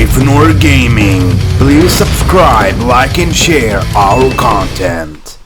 NathanOr Gaming. Please subscribe, like and share our content.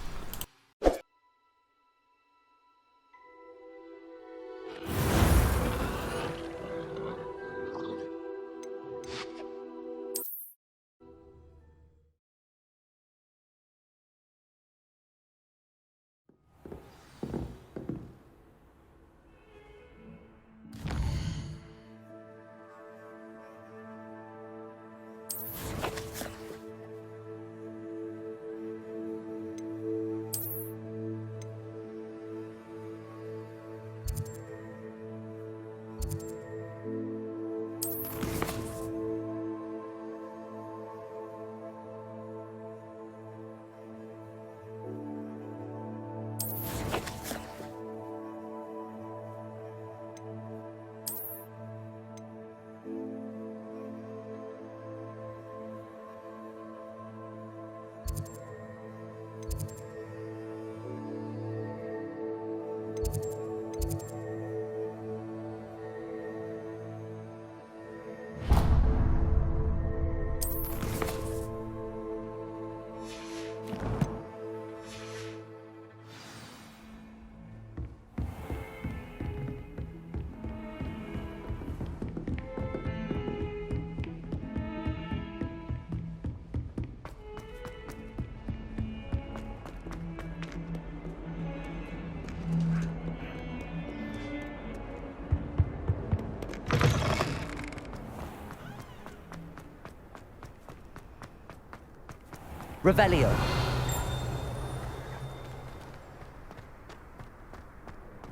Revelio.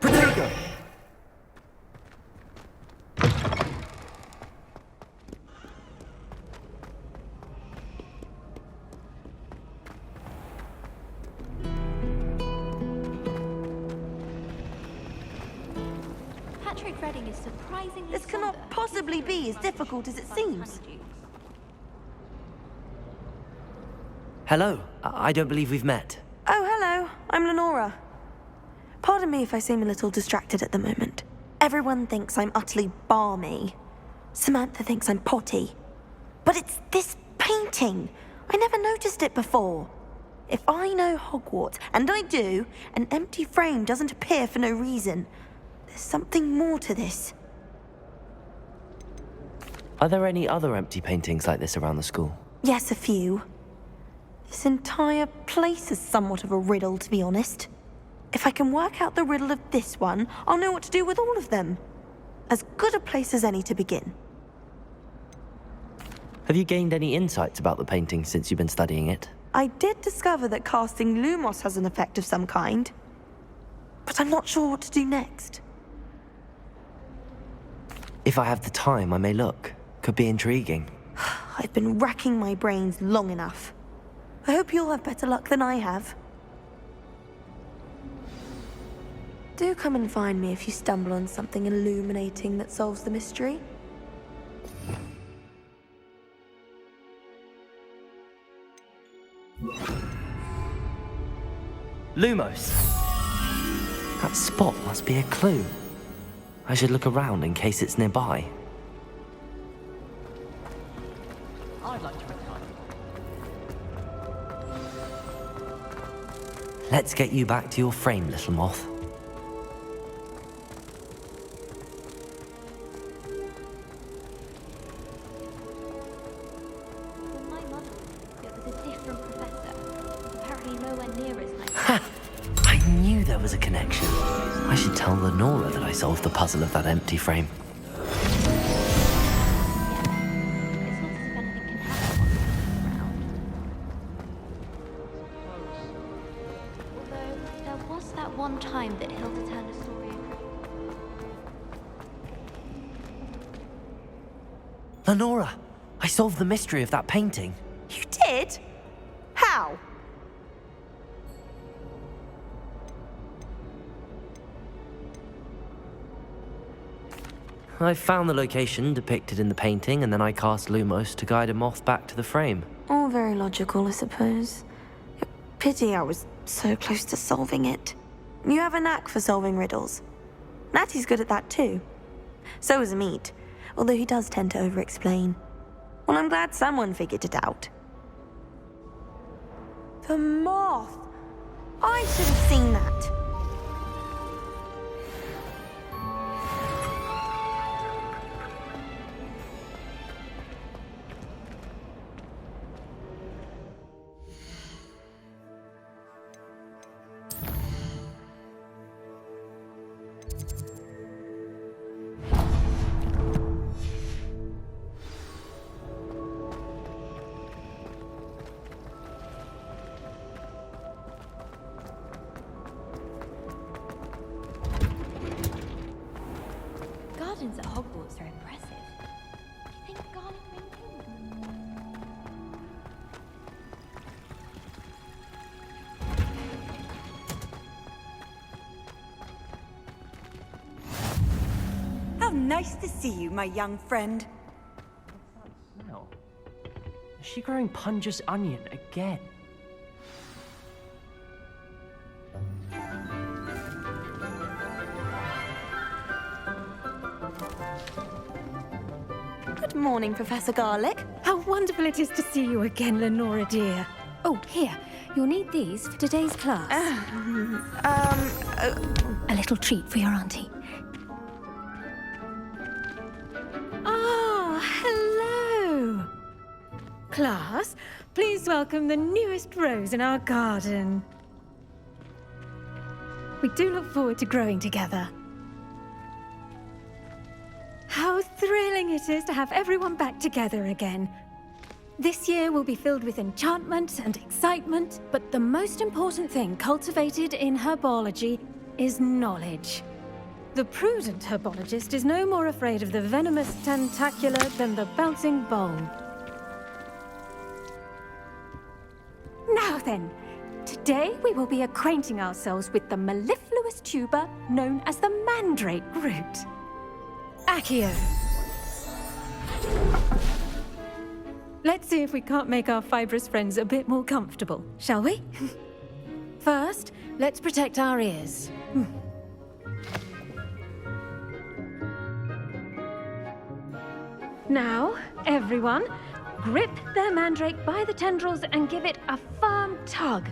Protego. Patrick Redding is surprisingly This cannot somber. possibly be as difficult as it seems. Hello. I don't believe we've met. Oh, hello. I'm Lenora. Pardon me if I seem a little distracted at the moment. Everyone thinks I'm utterly balmy. Samantha thinks I'm potty. But it's this painting. I never noticed it before. If I know Hogwarts, and I do, an empty frame doesn't appear for no reason. There's something more to this. Are there any other empty paintings like this around the school? Yes, a few. This entire place is somewhat of a riddle, to be honest. If I can work out the riddle of this one, I'll know what to do with all of them. As good a place as any to begin. Have you gained any insights about the painting since you've been studying it? I did discover that casting Lumos has an effect of some kind, but I'm not sure what to do next. If I have the time, I may look. Could be intriguing. I've been racking my brains long enough. I hope you'll have better luck than I have. Do come and find me if you stumble on something illuminating that solves the mystery. Lumos! That spot must be a clue. I should look around in case it's nearby. I'd like to retire. Let's get you back to your frame, little moth. When my mother it was a different professor. Apparently nowhere near as nice. Ha! I knew there was a connection. I should tell Lenora that I solved the puzzle of that empty frame. It's not as if anything can happen while you're around. Although there was that one time that Hilda turned a story around. Lenora! I solved the mystery of that painting. You did? How? I found the location depicted in the painting, and then I cast Lumos to guide a moth back to the frame. All very logical, I suppose. Pity I was so close to solving it. You have a knack for solving riddles. Natty's good at that too. So is Amit, although he does tend to over-explain. Well, I'm glad someone figured it out. The moth! I should have seen that. Gardens at Hogwarts are impressive. Do you think the garlic ring? How nice to see you, my young friend. What's that smell? Is she growing Punja's onion again? Good morning, Professor Garlic. How wonderful it is to see you again, Lenora dear. Oh, here. You'll need these for today's class. A little treat for your auntie. Ah, hello. Class, please welcome the newest rose in our garden. We do look forward to growing together. How thrilling it is to have everyone back together again. This year will be filled with enchantment and excitement, but the most important thing cultivated in herbology is knowledge. The prudent herbologist is no more afraid of the venomous tentacula than the bouncing bowl. Now then, today we will be acquainting ourselves with the mellifluous tuber known as the mandrake root. Accio. Let's see if we can't make our fibrous friends a bit more comfortable, shall we? First, let's protect our ears. Now, everyone, grip their mandrake by the tendrils and give it a firm tug.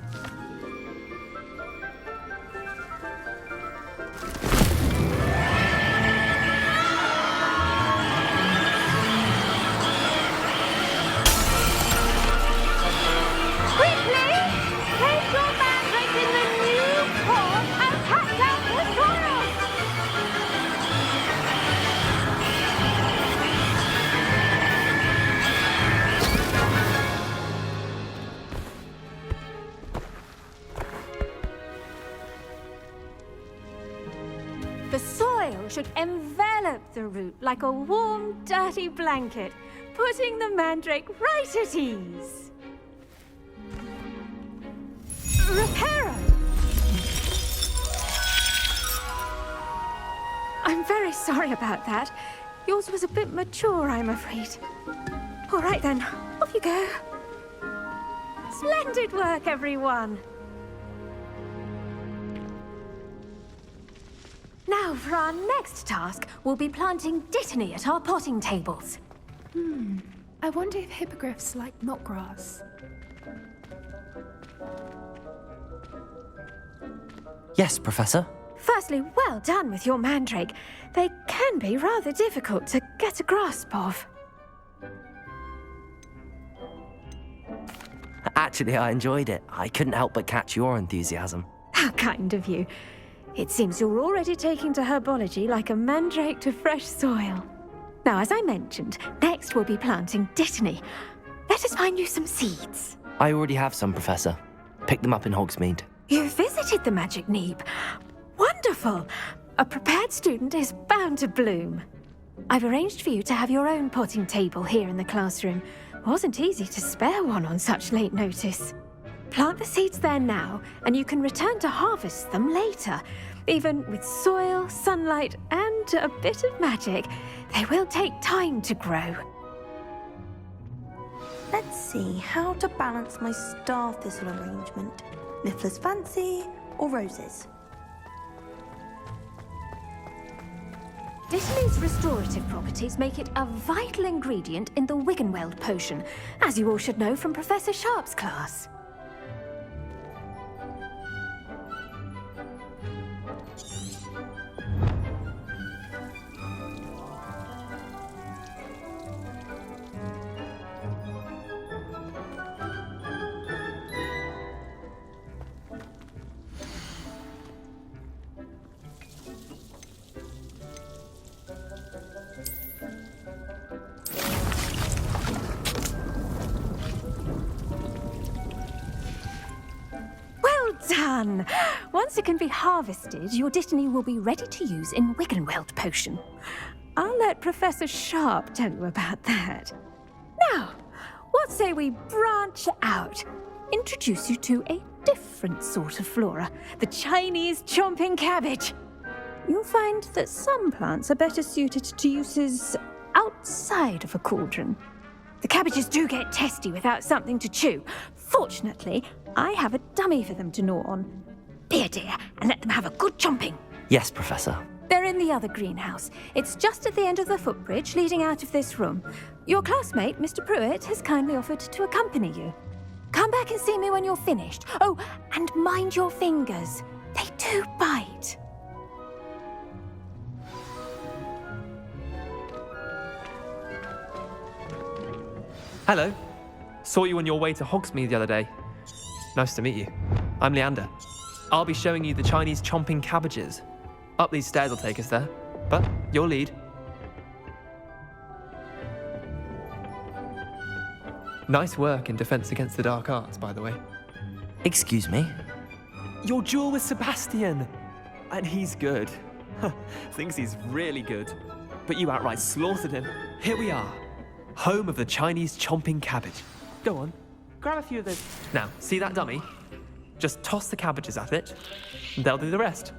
The soil should envelop the root like a warm, dirty blanket, putting the mandrake right at ease. Reparo! I'm very sorry about that. Yours was a bit mature, I'm afraid. All right then, off you go. Splendid work, everyone. Now, for our next task, we'll be planting dittany at our potting tables. I wonder if hippogriffs like knotgrass. Yes, Professor. Firstly, well done with your mandrake. They can be rather difficult to get a grasp of. Actually, I enjoyed it. I couldn't help but catch your enthusiasm. How kind of you. It seems you're already taking to herbology like a mandrake to fresh soil. Now, as I mentioned, next we'll be planting dittany. Let us find you some seeds. I already have some, Professor. Picked them up in Hogsmeade. You visited the Magic Neep. Wonderful! A prepared student is bound to bloom. I've arranged for you to have your own potting table here in the classroom. Wasn't easy to spare one on such late notice. Plant the seeds there now, and you can return to harvest them later. Even with soil, sunlight, and a bit of magic, they will take time to grow. Let's see how to balance my star thistle arrangement. Niffler's Fancy or roses? Dittany's restorative properties make it a vital ingredient in the Wiggenweld potion, as you all should know from Professor Sharp's class. Done! Once it can be harvested, your Dittany will be ready to use in Wiggenweld potion. I'll let Professor Sharp tell you about that. Now, what say we branch out? Introduce you to a different sort of flora, the Chinese chomping cabbage. You'll find that some plants are better suited to uses outside of a cauldron. The cabbages do get testy without something to chew. Fortunately, I have a dummy for them to gnaw on. Be a dear and let them have a good chomping. Yes, Professor. They're in the other greenhouse. It's just at the end of the footbridge leading out of this room. Your classmate, Mr. Pruitt, has kindly offered to accompany you. Come back and see me when you're finished. Oh, and mind your fingers. They do bite. Hello. Saw you on your way to Hogsmeade the other day. Nice to meet you. I'm Leander. I'll be showing you the Chinese chomping cabbages. Up these stairs will take us there, but your lead. Nice work in Defense Against the Dark Arts, by the way. Excuse me? Your duel with Sebastian! And he's good. Thinks he's really good. But you outright slaughtered him. Here we are. Home of the Chinese chomping cabbage. Go on, grab a few of those. Now, see that dummy? Just toss the cabbages at it, and they'll do the rest.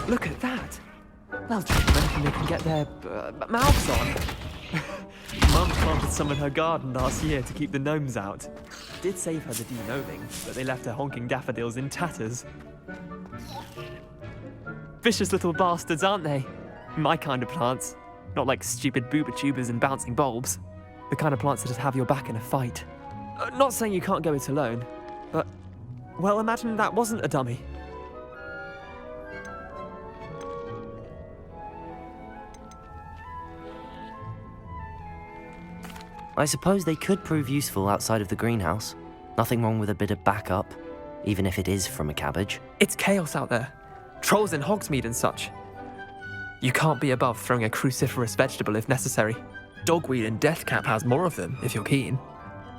Look at that! Well, gentlemen, they can get their mouths on. Mum planted some in her garden last year to keep the gnomes out. Did save her the de-gnoming, but they left her honking daffodils in tatters. Vicious little bastards, aren't they? My kind of plants. Not like stupid booba tubers and bouncing bulbs. The kind of plants that just have your back in a fight. Not saying you can't go it alone, but... well, imagine that wasn't a dummy. I suppose they could prove useful outside of the greenhouse. Nothing wrong with a bit of backup, even if it is from a cabbage. It's chaos out there. Trolls in Hogsmeade and such. You can't be above throwing a cruciferous vegetable if necessary. Dogweed and deathcap has more of them, if you're keen.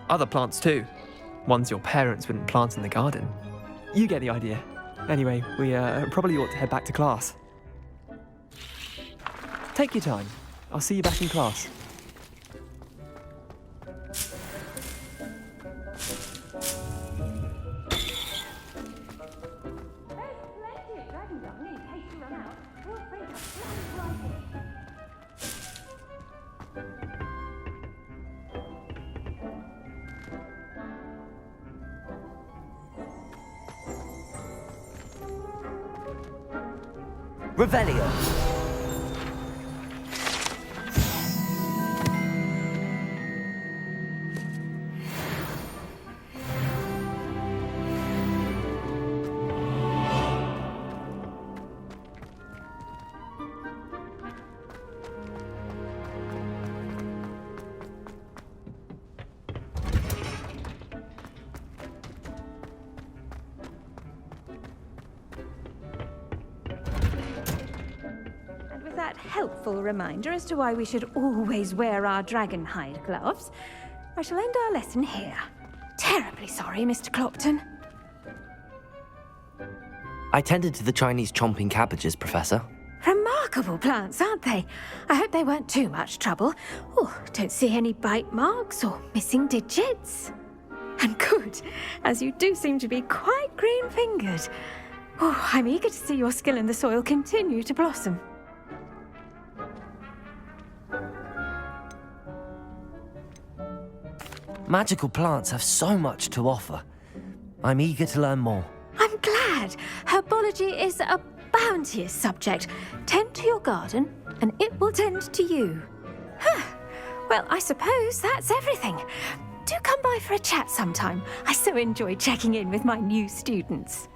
Other plants too. Ones your parents wouldn't plant in the garden. You get the idea. Anyway, we probably ought to head back to class. Take your time. I'll see you back in class. Revelio. Helpful reminder as to why we should always wear our dragon hide gloves, I shall end our lesson here. Terribly sorry, Mr. Clopton. I tended to the Chinese chomping cabbages, Professor. Remarkable. remarkable plants, aren't they? I hope they weren't too much trouble. Oh, don't see any bite marks or missing digits. And good, as you do seem to be quite green-fingered. Oh, I'm eager to see your skill in the soil continue to blossom. Magical plants have so much to offer. I'm eager to learn more. I'm glad. Herbology is a bounteous subject. Tend to your garden, and it will tend to you. Well, I suppose that's everything. Do come by for a chat sometime. I so enjoy checking in with my new students.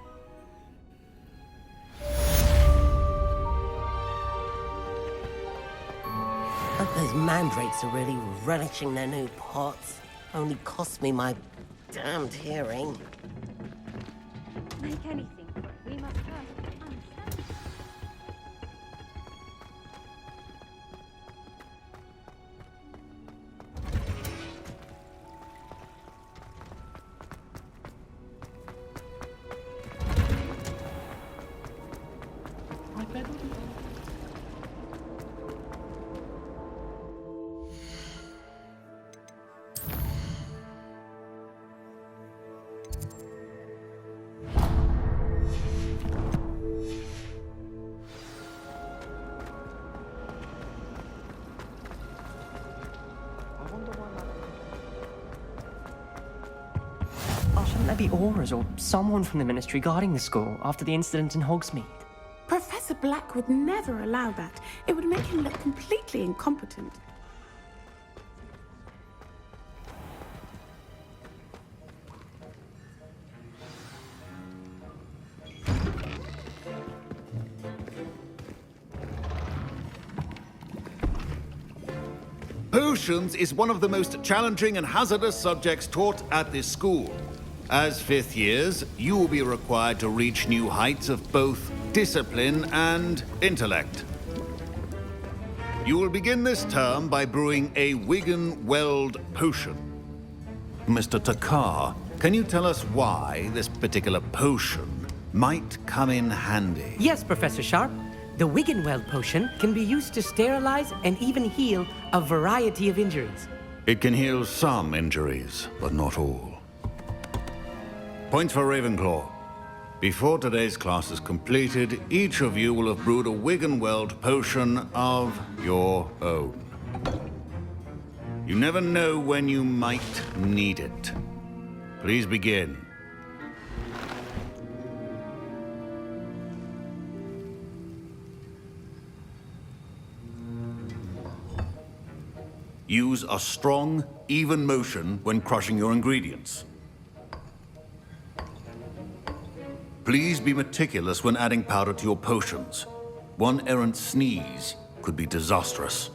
Hope those mandrakes are really relishing their new pots. Only cost me my damned hearing. Make anything for it. We must first understand. Shouldn't there be Aurors or someone from the Ministry guarding the school after the incident in Hogsmeade? Professor Black would never allow that. It would make him look completely incompetent. Potions is one of the most challenging and hazardous subjects taught at this school. As fifth years, you will be required to reach new heights of both discipline and intellect. You will begin this term by brewing a Wiggenweld potion. Mr. Takar, can you tell us why this particular potion might come in handy? Yes, Professor Sharp. The Wiggenweld potion can be used to sterilize and even heal a variety of injuries. It can heal some injuries, but not all. Points for Ravenclaw. Before today's class is completed, each of you will have brewed a Wiggenweld potion of your own. You never know when you might need it. Please begin. Use a strong, even motion when crushing your ingredients. Please be meticulous when adding powder to your potions. One errant sneeze could be disastrous.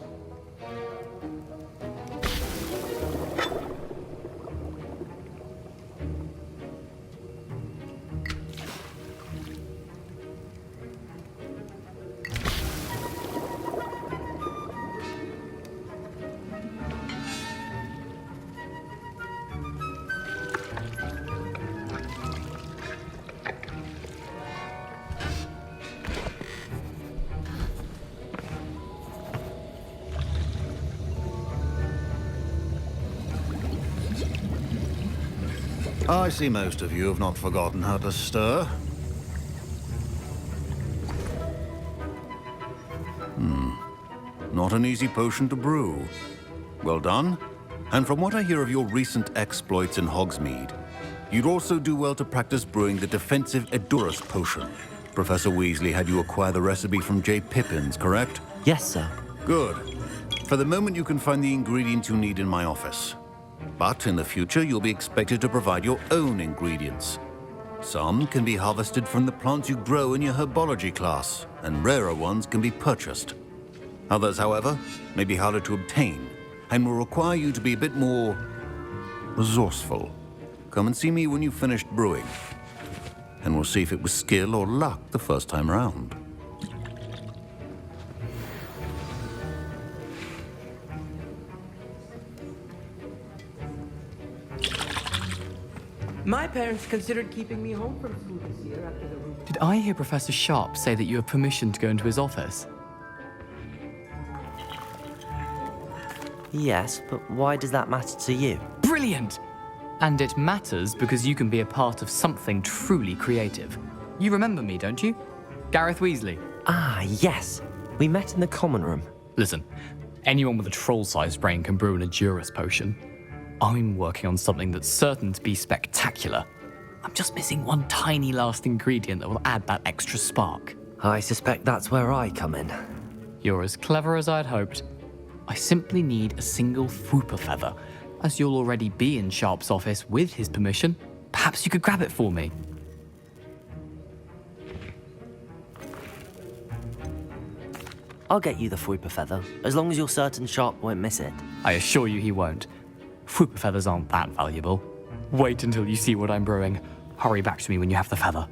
I see most of you have not forgotten how to stir. Not an easy potion to brew. Well done. And from what I hear of your recent exploits in Hogsmeade, you'd also do well to practice brewing the defensive Edurus potion. Professor Weasley had you acquire the recipe from J. Pippins, correct? Yes, sir. Good. For the moment, you can find the ingredients you need in my office. But in the future, you'll be expected to provide your own ingredients. Some can be harvested from the plants you grow in your herbology class, and rarer ones can be purchased. Others, however, may be harder to obtain, and will require you to be a bit more resourceful. Come and see me when you've finished brewing, and we'll see if it was skill or luck the first time round. My parents considered keeping me home from school this year after the... Did I hear Professor Sharp say that you have permission to go into his office? Yes, but why does that matter to you? Brilliant! And it matters because you can be a part of something truly creative. You remember me, don't you? Gareth Weasley. Ah, yes. We met in the common room. Listen, anyone with a troll-sized brain can brew an Edurus potion. I'm working on something that's certain to be spectacular. I'm just missing one tiny last ingredient that will add that extra spark. I suspect that's where I come in. You're as clever as I'd hoped. I simply need a single Fwooper feather. As you'll already be in Sharp's office with his permission, perhaps you could grab it for me. I'll get you the Fwooper feather, as long as you're certain Sharp won't miss it. I assure you he won't. Fwooper feathers aren't that valuable. Wait until you see what I'm brewing. Hurry back to me when you have the feather.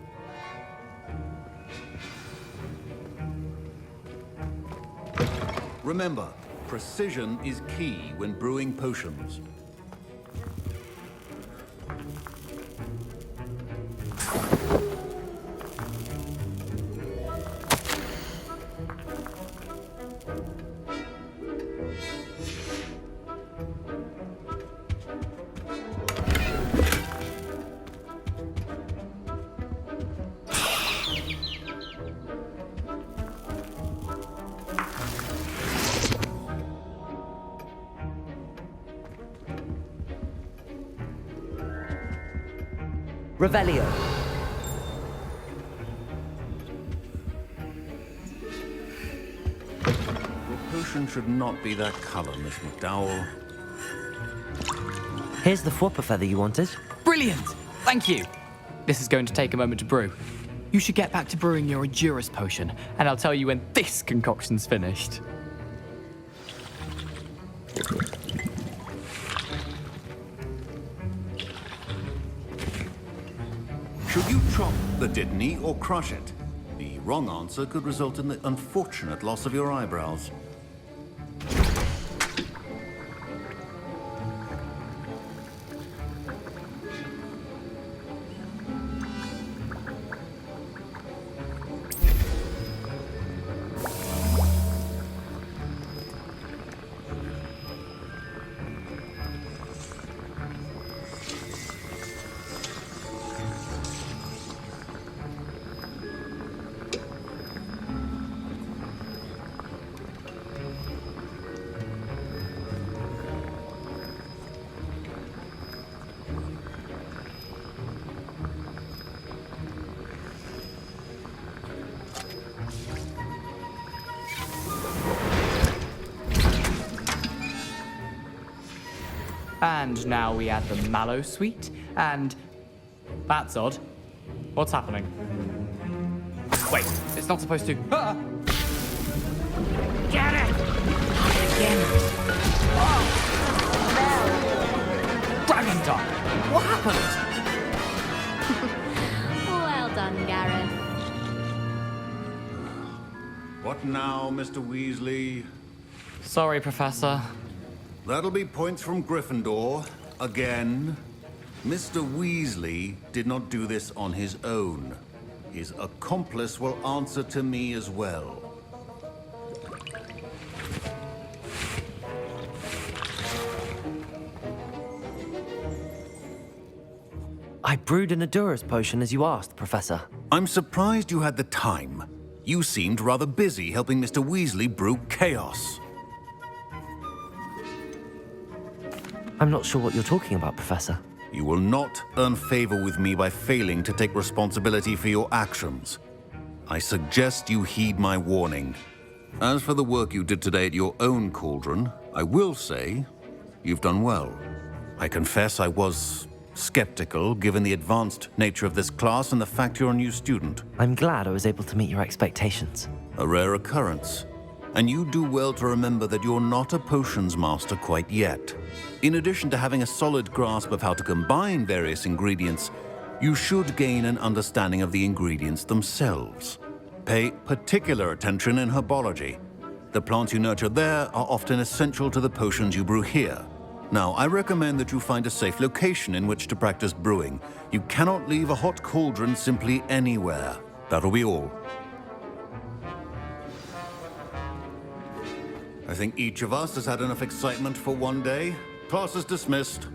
Remember, precision is key when brewing potions. Revelio. Your potion should not be that color, Miss McDowell. Here's the Fwooper feather you wanted. Brilliant! Thank you! This is going to take a moment to brew. You should get back to brewing your Edurus potion, and I'll tell you when this concoction's finished. Should you chop the Dittany or crush it? The wrong answer could result in the unfortunate loss of your eyebrows. And now we add the mallow sweet, and... That's odd. What's happening? Wait, it's not supposed to... Ah! Get it! Again! Oh! No! Dragon Dog! What happened? Well done, Gareth. What now, Mr. Weasley? Sorry, Professor. That'll be points from Gryffindor, again. Mr. Weasley did not do this on his own. His accomplice will answer to me as well. I brewed an Edurus potion as you asked, Professor. I'm surprised you had the time. You seemed rather busy helping Mr. Weasley brew chaos. I'm not sure what you're talking about, Professor. You will not earn favor with me by failing to take responsibility for your actions. I suggest you heed my warning. As for the work you did today at your own cauldron, I will say you've done well. I confess I was skeptical given the advanced nature of this class and the fact you're a new student. I'm glad I was able to meet your expectations. A rare occurrence. And you do well to remember that you're not a potions master quite yet. In addition to having a solid grasp of how to combine various ingredients, you should gain an understanding of the ingredients themselves. Pay particular attention in herbology. The plants you nurture there are often essential to the potions you brew here. Now, I recommend that you find a safe location in which to practice brewing. You cannot leave a hot cauldron simply anywhere. That'll be all. I think each of us has had enough excitement for one day. Class is dismissed.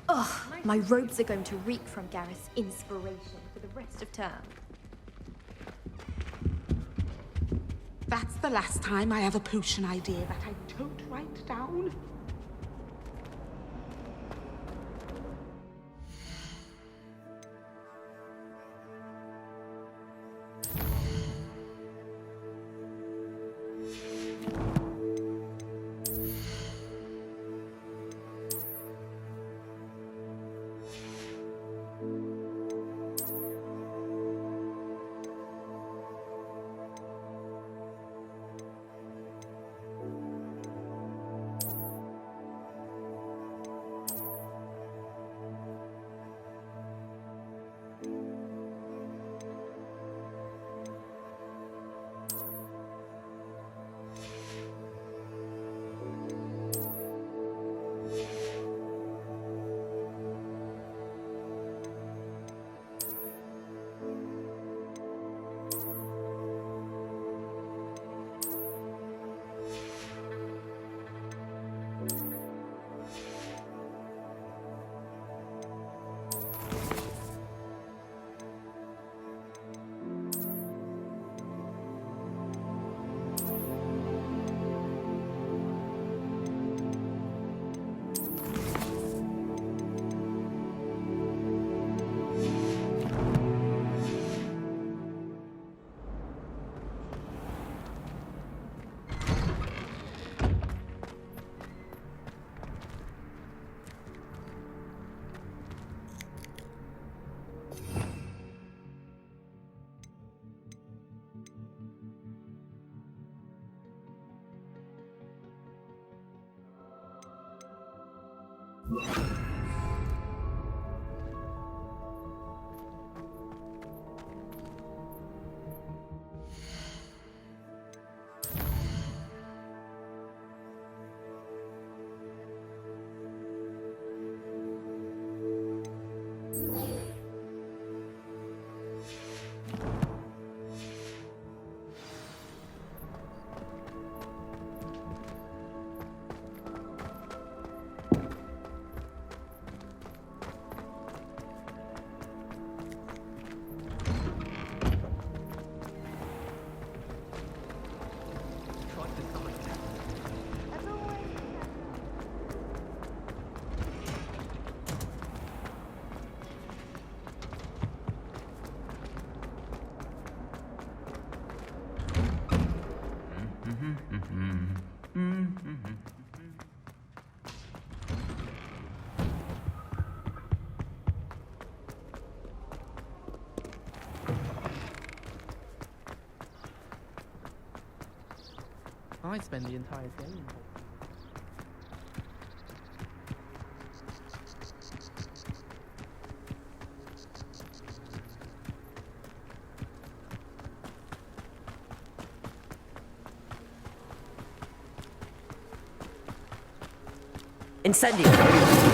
Ugh, my robes are going to reek from Gareth's inspiration for the rest of term. That's the last time I have a potion idea that I don't write down. I'd spend the entire day in Incendio!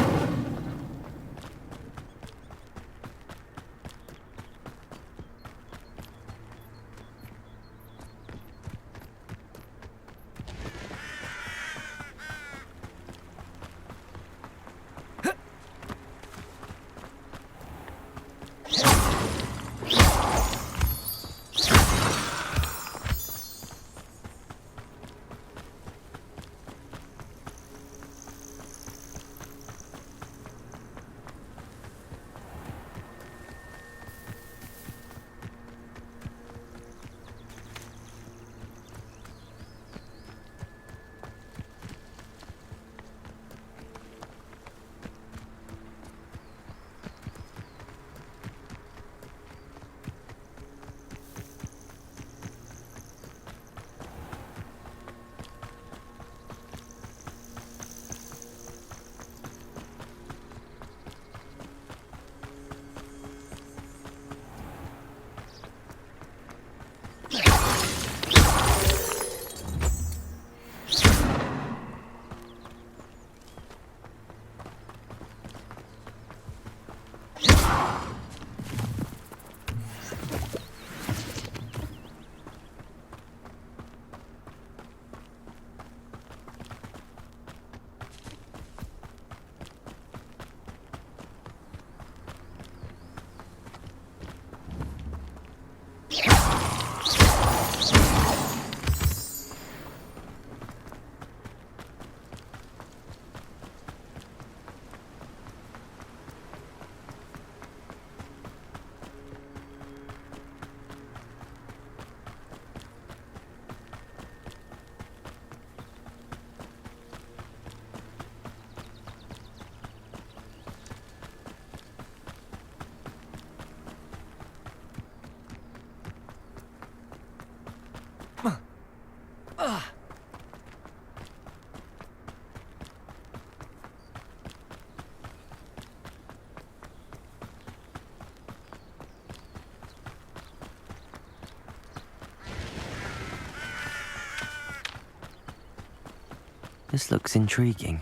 This looks intriguing.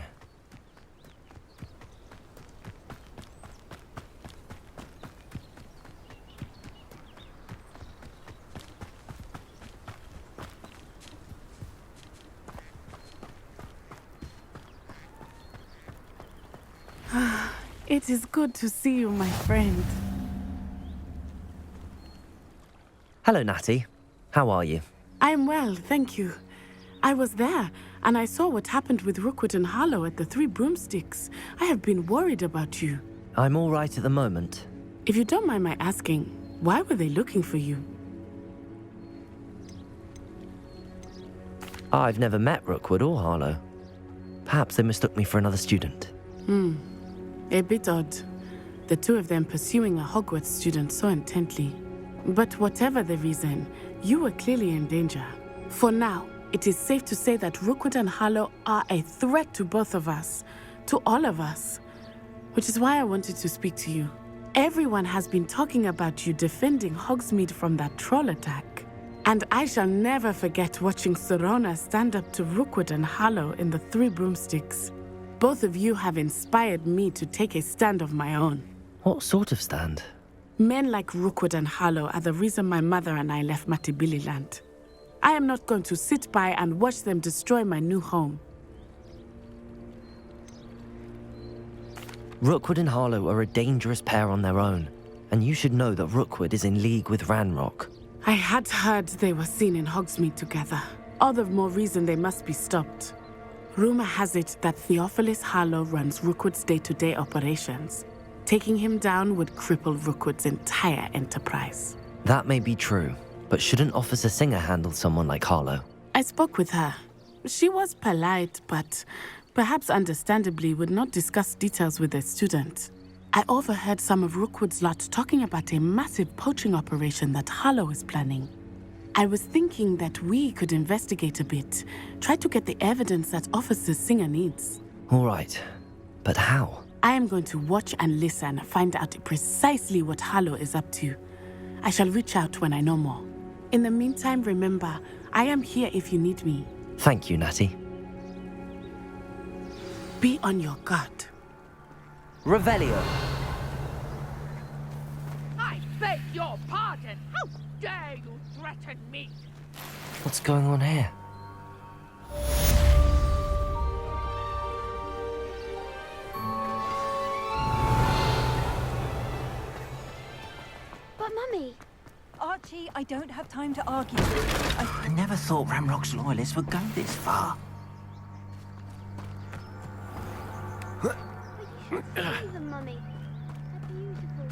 It is good to see you, my friend. Hello, Natty. How are you? I'm well, thank you. I was there, and I saw what happened with Rookwood and Harlow at the Three Broomsticks. I have been worried about you. I'm all right at the moment. If you don't mind my asking, why were they looking for you? I've never met Rookwood or Harlow. Perhaps they mistook me for another student. A bit odd. The two of them pursuing a Hogwarts student so intently. But whatever the reason, you were clearly in danger. For now, it is safe to say that Rookwood and Harlow are a threat to both of us, to all of us. Which is why I wanted to speak to you. Everyone has been talking about you defending Hogsmeade from that troll attack. And I shall never forget watching Serona stand up to Rookwood and Harlow in the Three Broomsticks. Both of you have inspired me to take a stand of my own. What sort of stand? Men like Rookwood and Harlow are the reason my mother and I left Matabeleland. I am not going to sit by and watch them destroy my new home. Rookwood and Harlow are a dangerous pair on their own, and you should know that Rookwood is in league with Ranrok. I had heard they were seen in Hogsmeade together. All the more reason they must be stopped. Rumor has it that Theophilus Harlow runs Rookwood's day-to-day operations. Taking him down would cripple Rookwood's entire enterprise. That may be true, but shouldn't Officer Singer handle someone like Harlow? I spoke with her. She was polite, but perhaps understandably would not discuss details with a student. I overheard some of Rookwood's lot talking about a massive poaching operation that Harlow is planning. I was thinking that we could investigate a bit, try to get the evidence that Officer Singer needs. All right, but how? I am going to watch and listen, find out precisely what Harlow is up to. I shall reach out when I know more. In the meantime, remember, I am here if you need me. Thank you, Natty. Be on your guard. Revelio. I beg your pardon! How dare you threaten me? What's going on here? But Mummy! Archie, I don't have time to argue. I never thought Ranrock's loyalists would go this far. You should see them, Mummy. They're beautiful.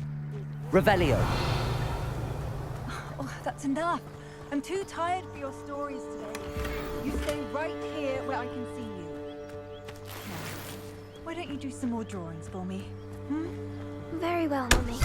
Revelio. Oh, that's enough. I'm too tired for your stories today. You stay right here where I can see you. Now, why don't you do some more drawings for me? Very well, Mummy.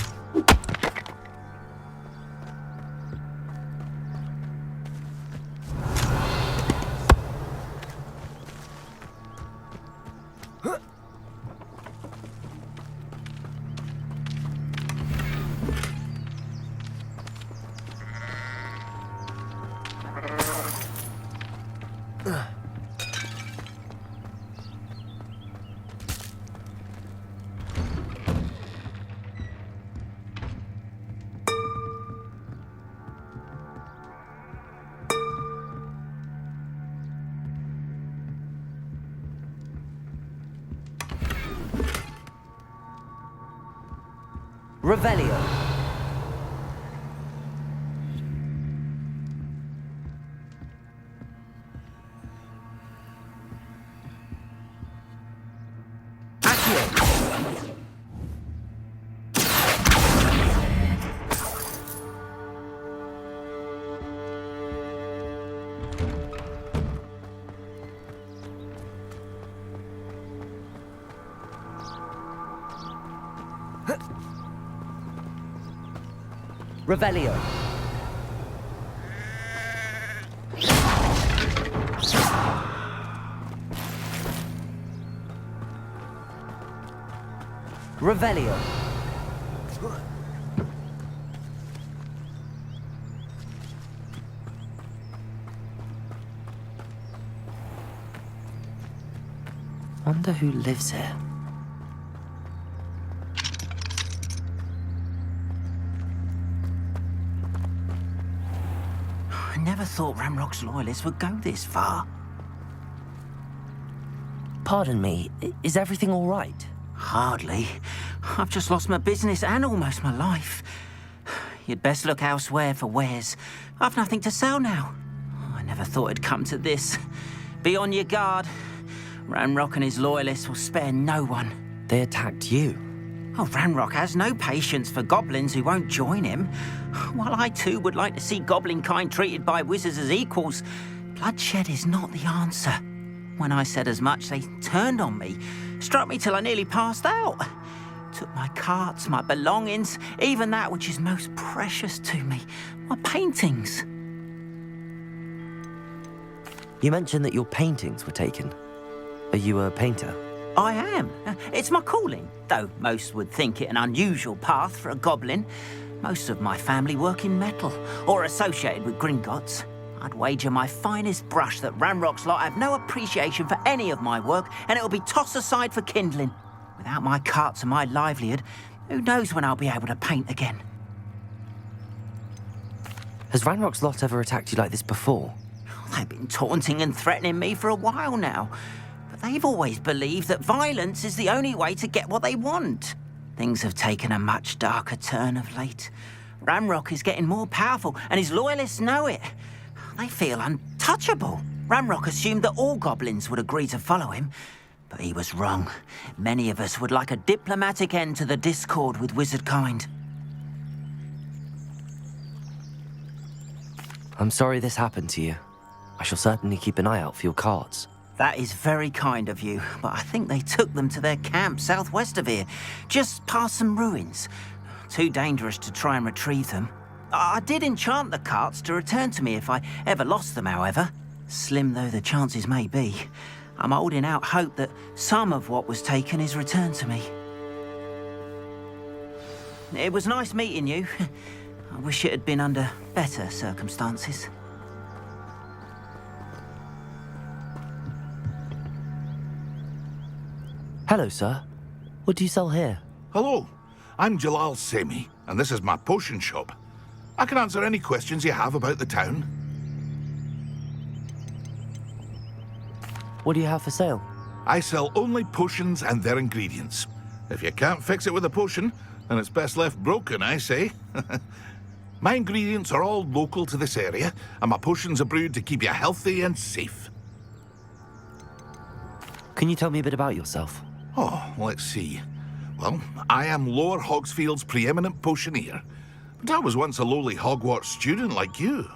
Revelio. Revelio. Revelio. Wonder who lives here. I never thought Ranrok's loyalists would go this far. Pardon me, is everything all right? Hardly. I've just lost my business and almost my life. You'd best look elsewhere for wares. I've nothing to sell now. I never thought it'd come to this. Be on your guard. Ranrok and his loyalists will spare no one. They attacked you? Oh, Ranrok has no patience for goblins who won't join him. While I too would like to see goblin kind treated by wizards as equals, bloodshed is not the answer. When I said as much, they turned on me, struck me till I nearly passed out. Took my carts, my belongings, even that which is most precious to me, my paintings. You mentioned that your paintings were taken. Are you a painter? I am. It's my calling, though most would think it an unusual path for a goblin. Most of my family work in metal, or associated with Gringotts. I'd wager my finest brush that Ranrok's lot have no appreciation for any of my work, and it'll be tossed aside for kindling. Without my carts and my livelihood, who knows when I'll be able to paint again. Has Ranrok's lot ever attacked you like this before? They've been taunting and threatening me for a while now. But they've always believed that violence is the only way to get what they want. Things have taken a much darker turn of late. Ranrok is getting more powerful, and his loyalists know it. They feel untouchable. Ranrok assumed that all goblins would agree to follow him, but he was wrong. Many of us would like a diplomatic end to the discord with wizard kind. I'm sorry this happened to you. I shall certainly keep an eye out for your carts. That is very kind of you, but I think they took them to their camp southwest of here, just past some ruins. Too dangerous to try and retrieve them. I did enchant the carts to return to me if I ever lost them, however. Slim though the chances may be, I'm holding out hope that some of what was taken is returned to me. It was nice meeting you. I wish it had been under better circumstances. Hello, sir. What do you sell here? Hello, I'm Jalal Semi, and this is my potion shop. I can answer any questions you have about the town. What do you have for sale? I sell only potions and their ingredients. If you can't fix it with a potion, then it's best left broken, I say. My ingredients are all local to this area, and my potions are brewed to keep you healthy and safe. Can you tell me a bit about yourself? Oh, let's see. Well, I am Lower Hogsfield's preeminent potioneer, but I was once a lowly Hogwarts student like you.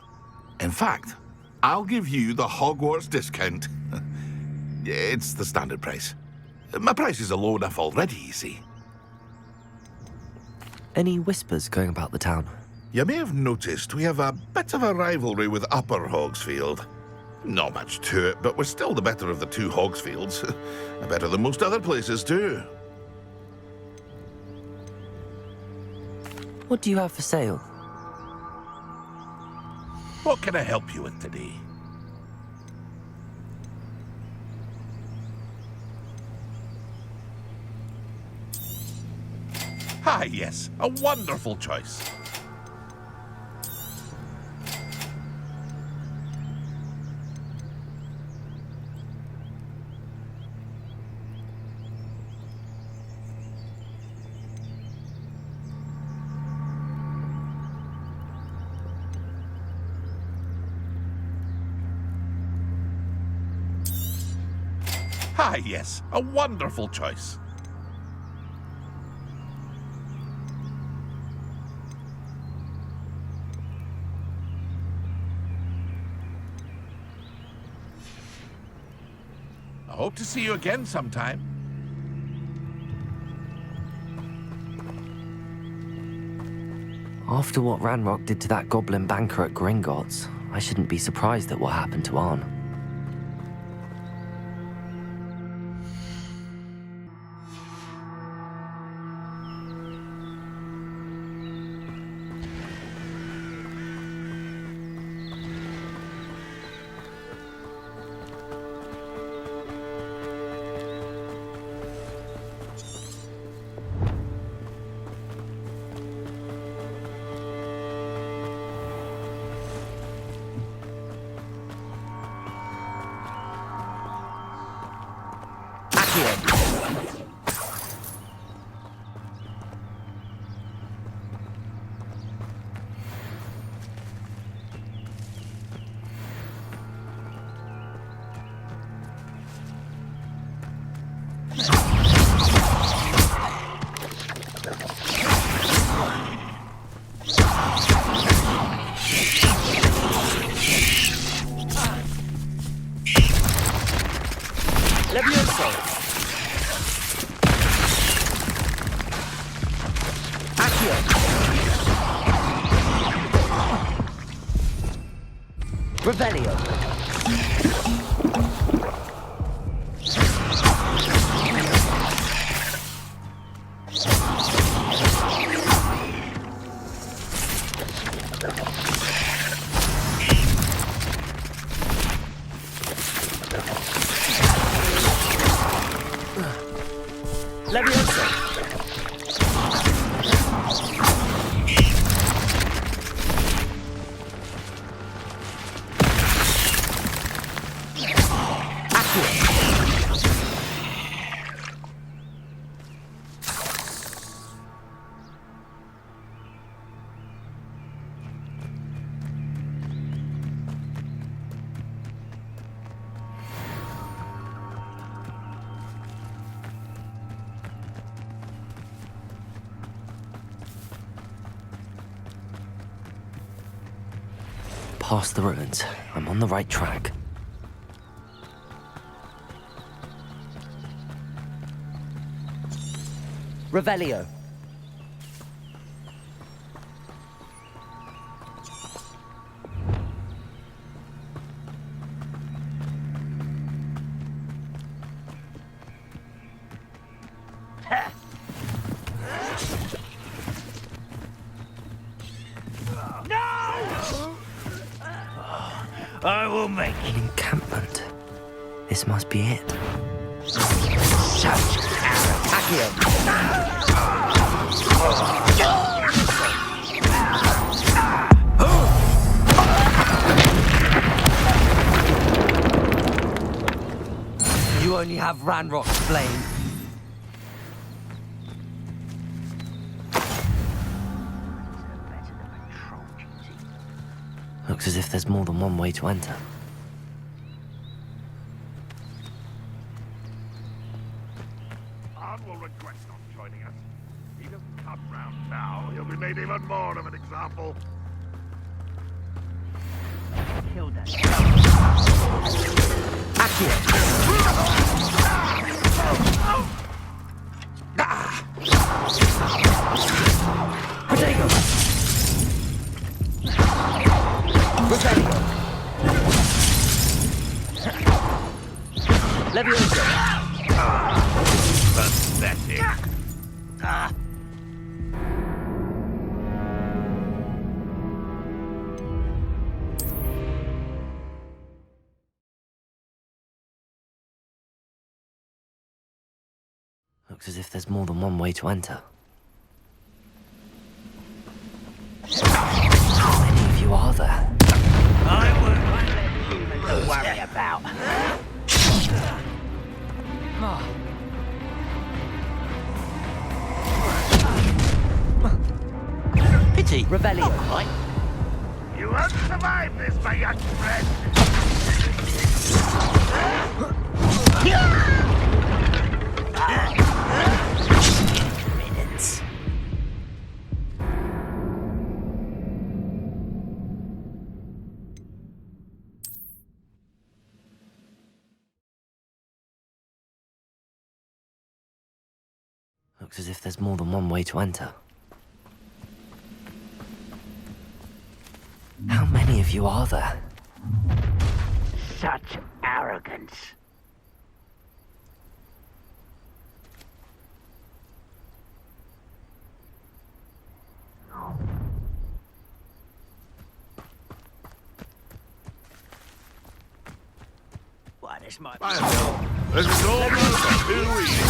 In fact, I'll give you the Hogwarts discount. It's the standard price. My prices are low enough already, you see. Any whispers going about the town? You may have noticed we have a bit of a rivalry with Upper Hogsfield. Not much to it, but we're still the better of the two Hogsfields. Better than most other places, too. What do you have for sale? What can I help you with today? Ah, yes, a wonderful choice. Ah, yes, a wonderful choice. I hope to see you again sometime. After what Ranrok did to that goblin banker at Gringotts, I shouldn't be surprised at what happened to Arn. Past the ruins. I'm on the right track. Revelio. I will make an encampment. This must be it. You only have Ranrok's flame. Looks as if there's more than one way to enter. Arn will regret not joining us. He doesn't come round now. He'll be made even more of an example. Kill that. Pathetic. Looks as if there's more than one way to enter. How many of you are there? I won't let humans to worry about. Pity. Rebellion. Right. You won't survive this, my young friend. Riddance. Looks as if there's more than one way to enter. How many of you are there? Such arrogance. Why, this might be... This is almost too easy.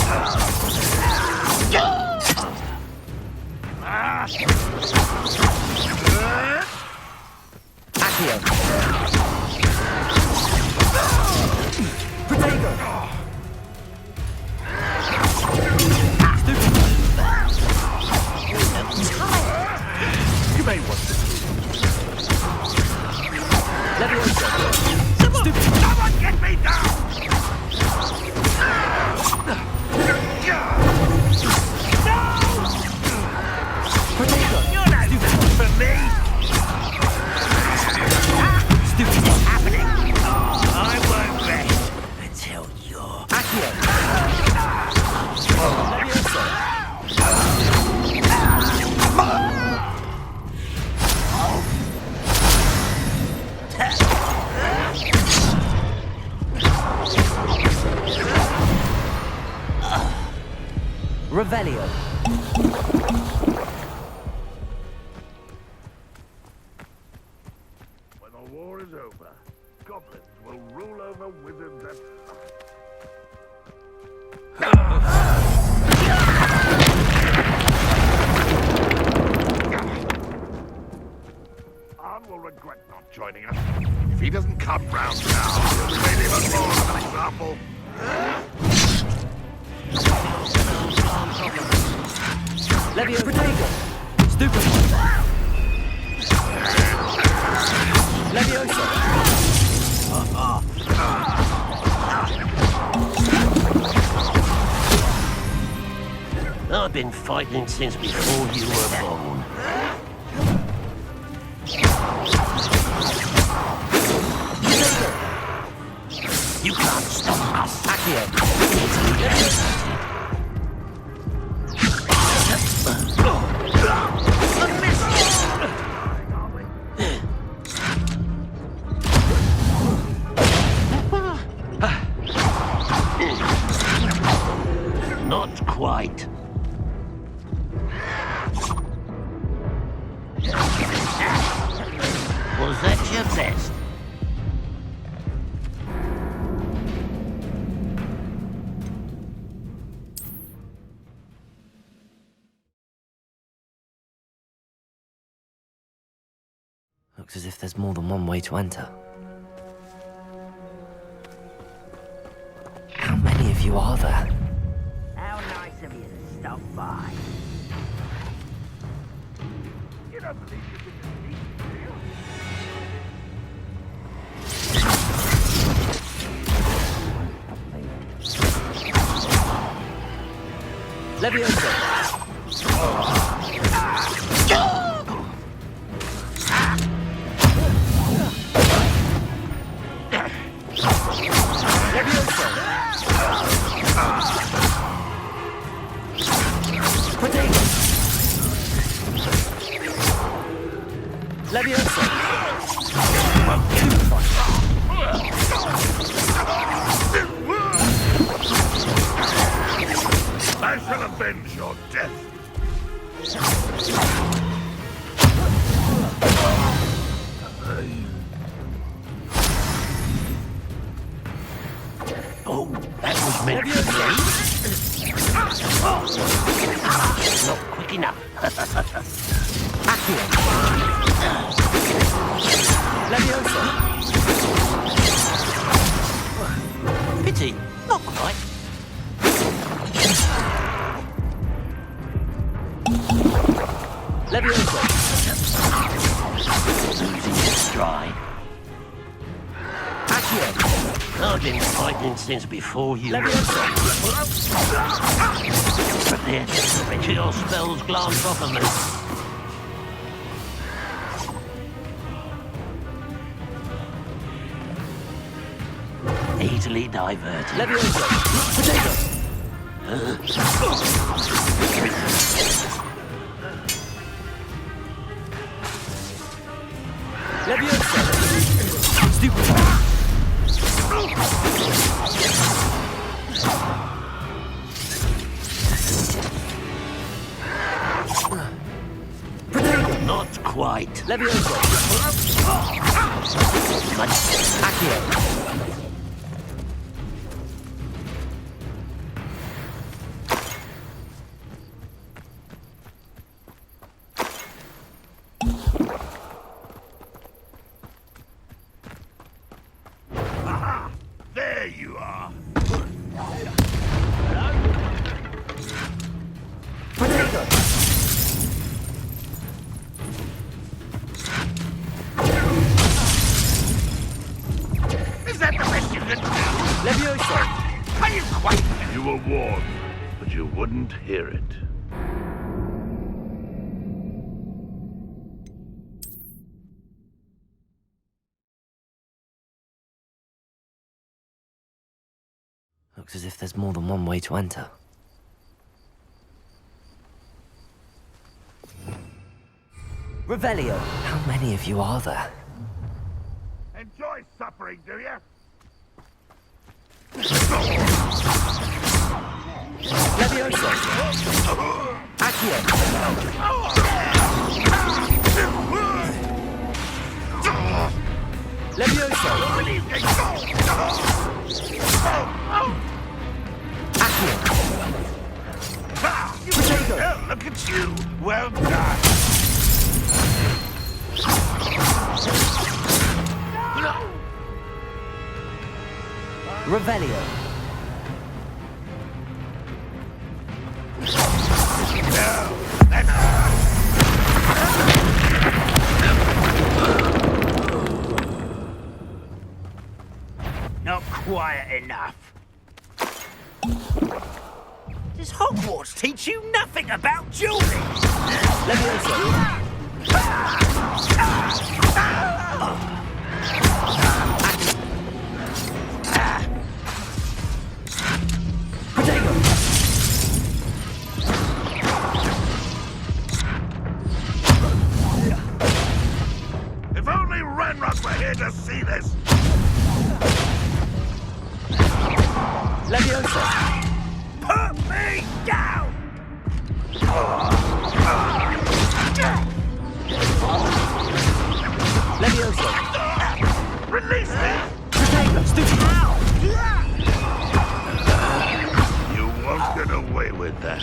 Someone get me down! You're not good for me! Stupid is happening! I won't rest until you're... Revelio. When the war is over, goblins will rule over wizards and... Arn will regret not joining us. If he doesn't come round now, he'll remain even more of an example. Levio Protego. Stupid. Levioso. I've been fighting since before you were born. You can't stop us. Accio. Not quite. Was that your best? Looks as if there's more than one way to enter. How many of you are there? How nice of you to stop by. You don't believe you can defeat me, do you? Levioso. Levioso. I shall avenge your death. Oh, that was meant for me. Not quick enough. Accio. Levioso. Pity, not quite. Levioso. Losing his stride. Accio. I've been fighting since before you. Levioso. Prepare to let your spells glance off of me. Easily diverted. Levioso. Potato. Levioso. Stupid. Not quite. Levioso. Accio. There you are. Potato. Are you quite... You were warned, but you wouldn't hear it. Looks as if there's more than one way to enter. Revelio! How many of you are there? Enjoy suffering, do you? Levioso! Accio! Levioso! Accio! Potato! Look at you! Well done! Revelio! Not quiet enough. Does Hogwarts teach you nothing about dueling? Levioso! Potato! If only Ranrok were here to see this! Levioso! Put me down! Levioso! Release me! Potato! Stupid! You won't get away with that.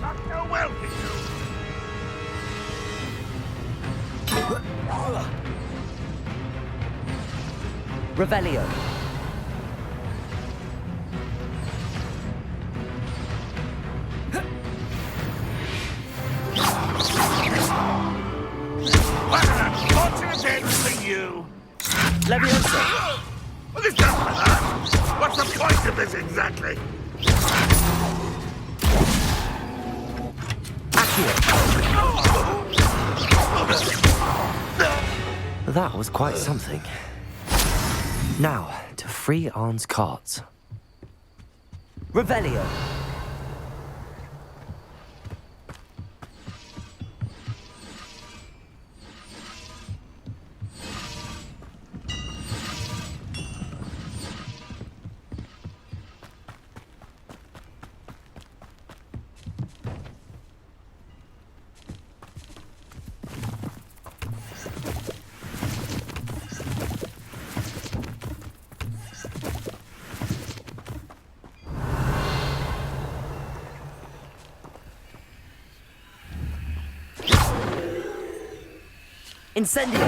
Not so well, you. Revelio! What an unfortunate end for you! Levioso! Well, this doesn't hurt. What's the point of this exactly? Accio! That was quite something. Now, to free Arn's carts. Revelio! Incendio!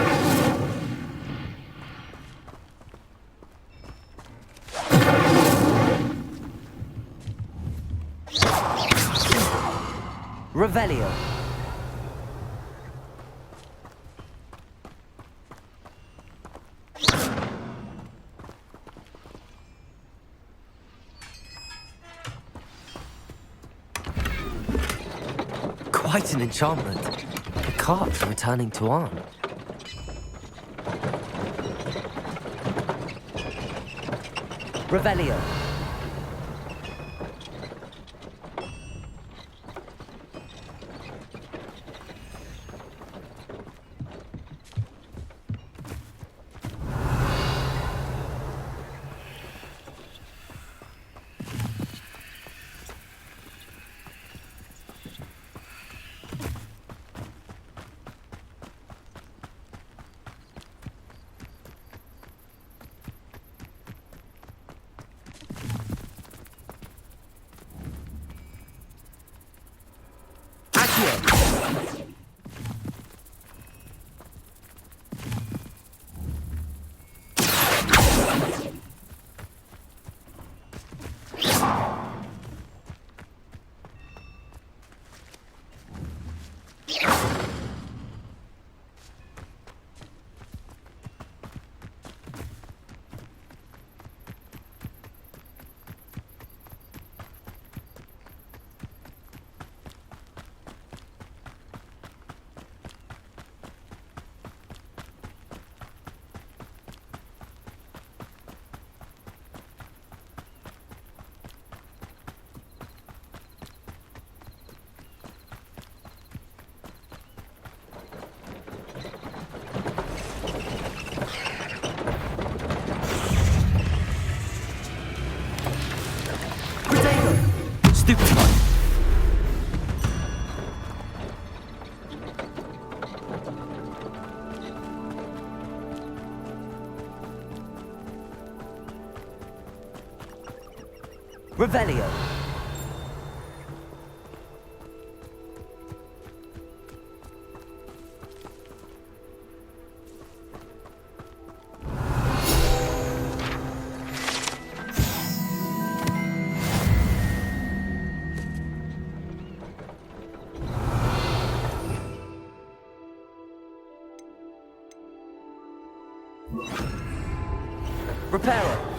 Revelio! Quite an enchantment. The carts are returning to Arn. Revelio. Stupefy. Revelio. Reparo.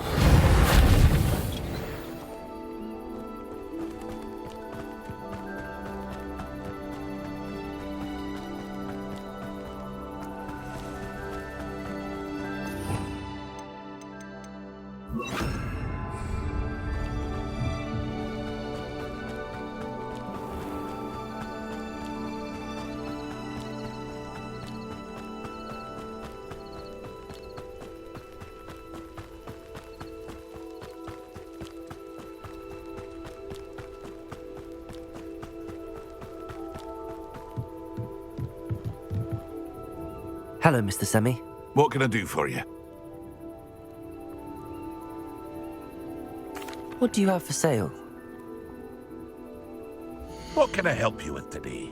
Hello, Mr. Semi. What can I do for you? What do you have for sale? What can I help you with today?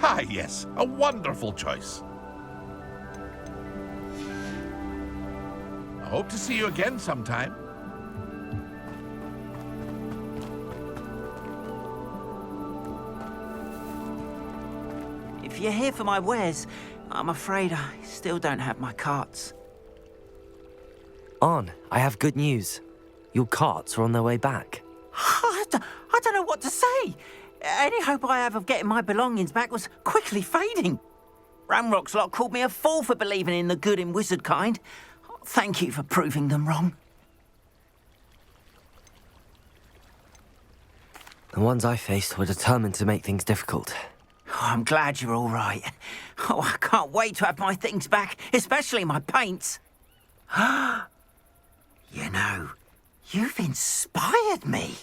Ah, yes, a wonderful choice. I hope to see you again sometime. If you're here for my wares, I'm afraid I still don't have my carts. On, I have good news. Your carts are on their way back. I don't know what to say. Any hope I have of getting my belongings back was quickly fading. Ranrok's lot called me a fool for believing in the good in wizard kind. Thank you for proving them wrong. The ones I faced were determined to make things difficult. Oh, I'm glad you're all right. Oh, I can't wait to have my things back, especially my paints. You know, you've inspired me.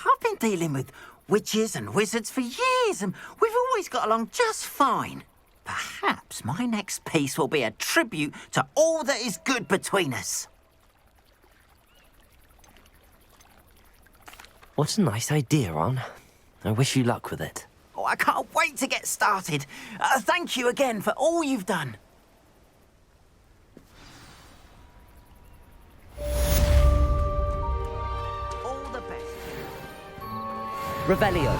I've been dealing with witches and wizards for years, and we've always got along just fine. Perhaps my next piece will be a tribute to all that is good between us. What a nice idea, On. I wish you luck with it. Oh, I can't wait to get started. Thank you again for all you've done. All the best. Revelio.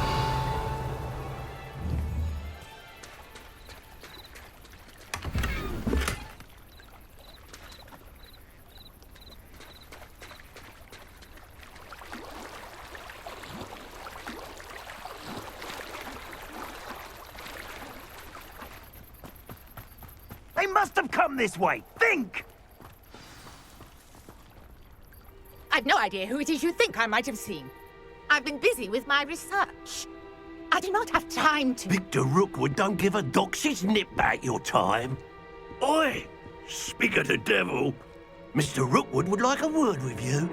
They must have come this way. Think! I've no idea who it is you think I might have seen. I've been busy with my research. I do not have time to... Victor Rookwood don't give a doxy's nip back your time. Oi! Speak of the devil. Mr. Rookwood would like a word with you.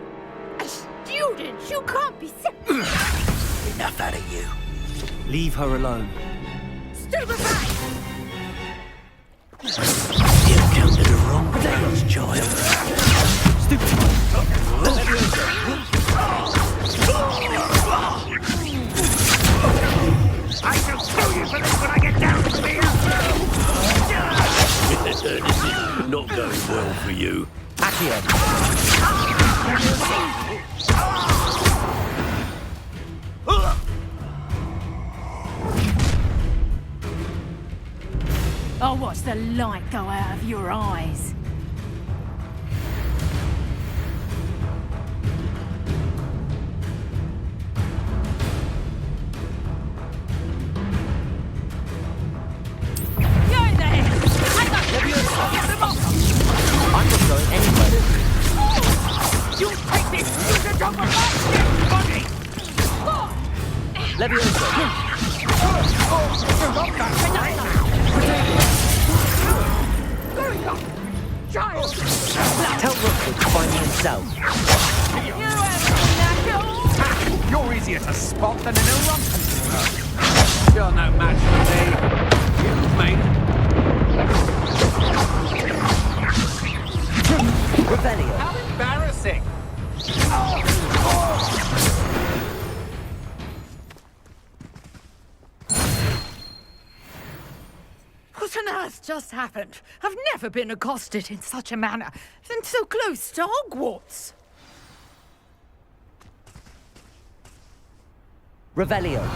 A student? You can't be serious. Enough out of you. Leave her alone. Stupefy! You come to the wrong place, child. I shall kill you for this when I get down to This is not going well for you. Accio. I'll watch the light go out of your eyes. You're there! I'm not not going anywhere. You take this! You don't want my body! Leviosa. Tell Rookwood to find me himself. easier to spot than an irrumpencer. You're no match for me. Excuse me. Revelio. How embarrassing! What on earth just happened? I've never been accosted in such a manner, and so close to Hogwarts. Revelio.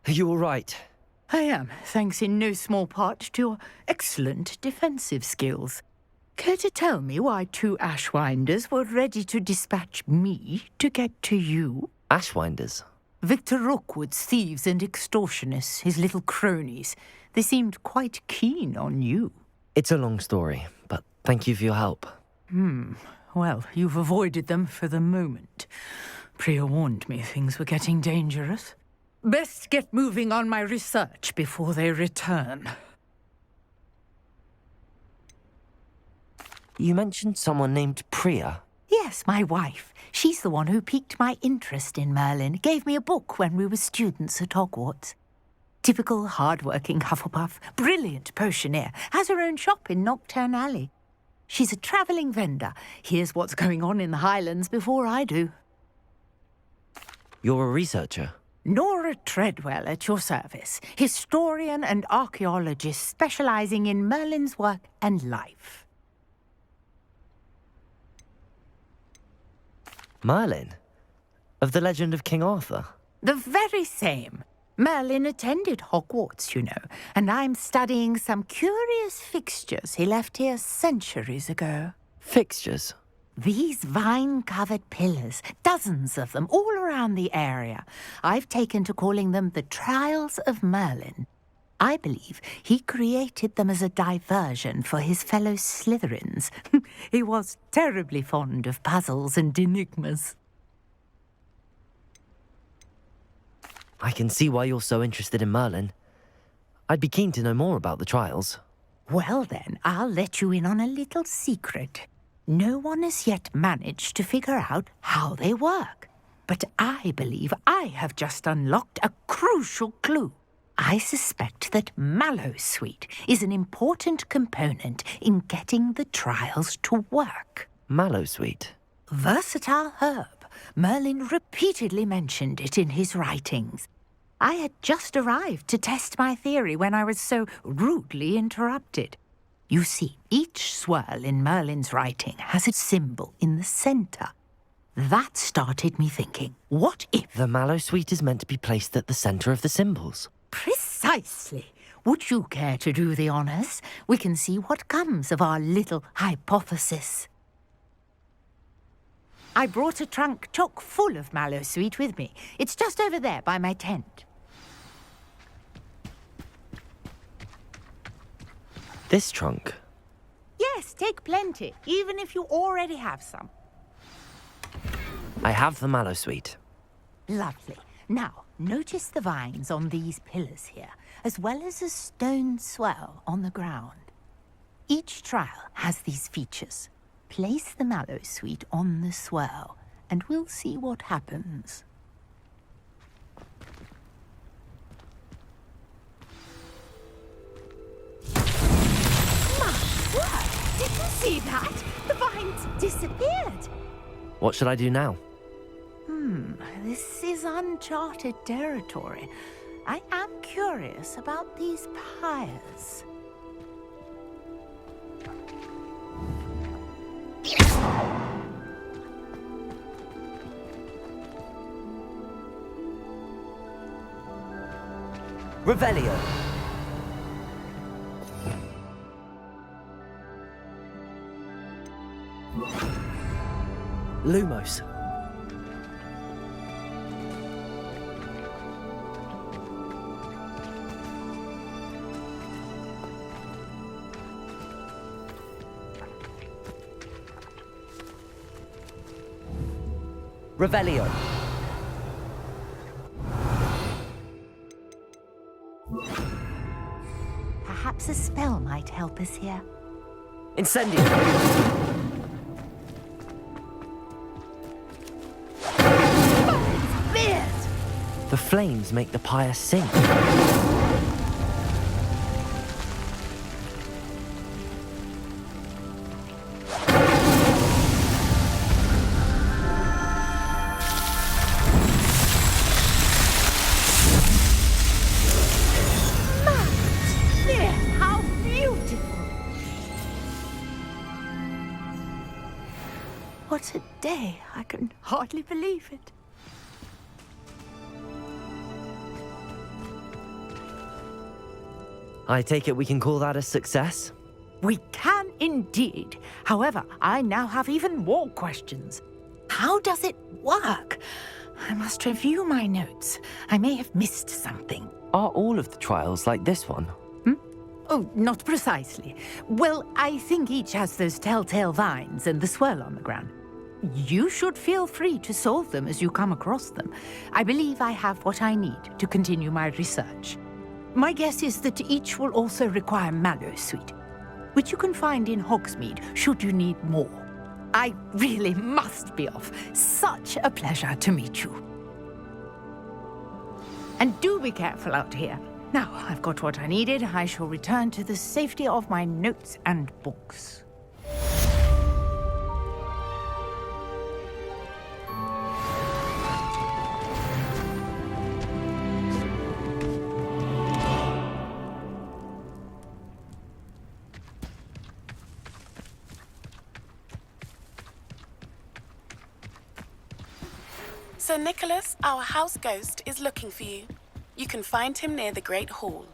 Are you all right? I am, thanks in no small part to your excellent defensive skills. Care to tell me why 2 Ashwinders were ready to dispatch me to get to you? Ashwinders? Victor Rookwood's thieves and extortionists, his little cronies. They seemed quite keen on you. It's a long story, but thank you for your help. Well, you've avoided them for the moment. Priya warned me things were getting dangerous. Best get moving on my research before they return. You mentioned someone named Priya. Yes, my wife. She's the one who piqued my interest in Merlin. Gave me a book when we were students at Hogwarts. Typical hard-working Hufflepuff, brilliant potioneer, has her own shop in Knockturn Alley. She's a travelling vendor. Hears what's going on in the Highlands before I do. You're a researcher? Nora Treadwell at your service, historian and archaeologist specialising in Merlin's work and life. Merlin? Of the legend of King Arthur? The very same. Merlin attended Hogwarts, you know, and I'm studying some curious fixtures he left here centuries ago. Fixtures? These vine-covered pillars, dozens of them, all around the area. I've taken to calling them the Trials of Merlin. I believe he created them as a diversion for his fellow Slytherins. He was terribly fond of puzzles and enigmas. I can see why you're so interested in Merlin. I'd be keen to know more about the trials. Well then, I'll let you in on a little secret. No one has yet managed to figure out how they work. But I believe I have just unlocked a crucial clue. I suspect that Mallowsweet is an important component in getting the trials to work. Mallowsweet? Versatile herb. Merlin repeatedly mentioned it in his writings. I had just arrived to test my theory when I was so rudely interrupted. You see, each swirl in Merlin's writing has a symbol in the centre. That started me thinking, what if... The Mallowsweet is meant to be placed at the centre of the symbols. Precisely. Would you care to do the honours? We can see what comes of our little hypothesis. I brought a trunk chock full of Mallowsweet with me. It's just over there by my tent. This trunk? Yes, take plenty, even if you already have some. I have the Mallowsweet. Lovely. Now, notice the vines on these pillars here, as well as a stone swell on the ground. Each trial has these features. Place the Mallowsweet on the swell, and we'll see what happens. My word! Did you see that? The vines disappeared. What should I do now? This is uncharted territory. I am curious about these pyres. Revelio. Lumos. Revelio. Perhaps a spell might help us here. Incendio. The flames make the pyre sink. How beautiful! What a day. I can hardly believe it. I take it we can call that a success? We can indeed. However, I now have even more questions. How does it work? I must review my notes. I may have missed something. Are all of the trials like this one? Oh, not precisely. Well, I think each has those telltale vines and the swirl on the ground. You should feel free to solve them as you come across them. I believe I have what I need to continue my research. My guess is that each will also require Mallowsweet, which you can find in Hogsmeade should you need more. I really must be off. Such a pleasure to meet you. And do be careful out here. Now I've got what I needed, I shall return to the safety of my notes and books. Sir Nicholas, our house ghost, is looking for you. You can find him near the Great Hall.